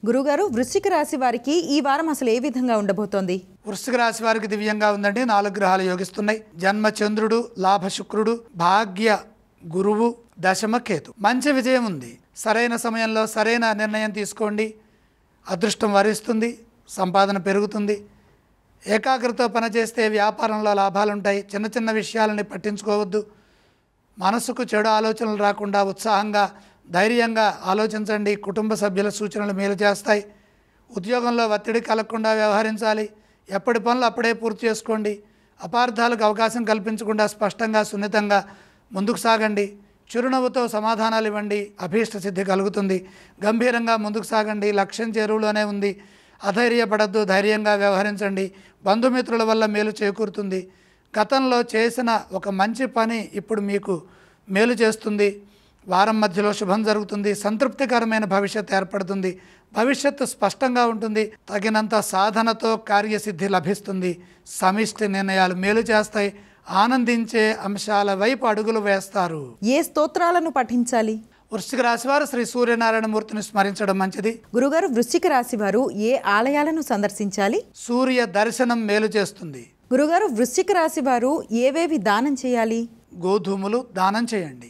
గురుగారు, వృశ్చిక రాశి వారికి ఈ వారం అసలు ఏ విధంగా ఉండబోతోంది? వృశ్చిక రాశి వారికి దివ్యంగా ఉందండి. 4 గ్రహాలు యోగిస్తున్నాయి. జన్మ చంద్రుడు, లాభ శుక్రుడు, భాగ్య గురువు, దశమ కేతు. మంచి విజయం ఉంది. సరైన సమయంలో సరైన నిర్ణయం తీసుకోండి. అదృష్టం వరిస్తుంది, సంపాదన పెరుగుతుంది. ఏకాగ్రతతో పనిచేస్తే వ్యాపారంలో లాభాలుంటాయి. చిన్న చిన్న విషయాలని పట్టించుకోవద్దు. మనసుకు చెడు ఆలోచనలు రాకుండా ఉత్సాహంగా ధైర్యంగా ఆలోచించండి. కుటుంబ సభ్యుల సూచనలు మేలు చేస్తాయి. ఉద్యోగంలో ఒత్తిడి కలగకుండా వ్యవహరించాలి. ఎప్పటి పనులు అప్పుడే పూర్తి చేసుకోండి. అపార్థాలకు అవకాశం కల్పించకుండా స్పష్టంగా సున్నితంగా ముందుకు సాగండి. చిరునవ్వుతో సమాధానాలు ఇవ్వండి. అభీష్ట సిద్ధి కలుగుతుంది. గంభీరంగా ముందుకు సాగండి. లక్ష్యం చేరువలోనే ఉంది. అధైర్యపడద్దు, ధైర్యంగా వ్యవహరించండి. బంధుమిత్రుల వల్ల మేలు చేకూరుతుంది. గతంలో చేసిన ఒక మంచి పని ఇప్పుడు మీకు మేలు చేస్తుంది. వారం మధ్యలో శుభం జరుగుతుంది. సంతృప్తికరమైన భవిష్యత్తు ఏర్పడుతుంది. భవిష్యత్తు స్పష్టంగా ఉంటుంది. తగినంత సాధనతో కార్యసిద్ధి లభిస్తుంది. సమిష్టి నిర్ణయాలు మేలు చేస్తాయి. ఆనందించే అంశాల వైపు అడుగులు వేస్తారు. ఏ స్తోత్రాలను పఠించాలి? వృశ్చిక రాశి వారు శ్రీ సూర్యనారాయణ మూర్తిని స్మరించడం మంచిది. గురుగారు, వృశ్చిక రాశి వారు ఏ ఆలయాలను సందర్శించాలి? సూర్య దర్శనం మేలు చేస్తుంది. గురుగారు, వృశ్చిక రాశి వారు ఏవేవి దానం చేయాలి? గోధుమలు దానం చేయండి.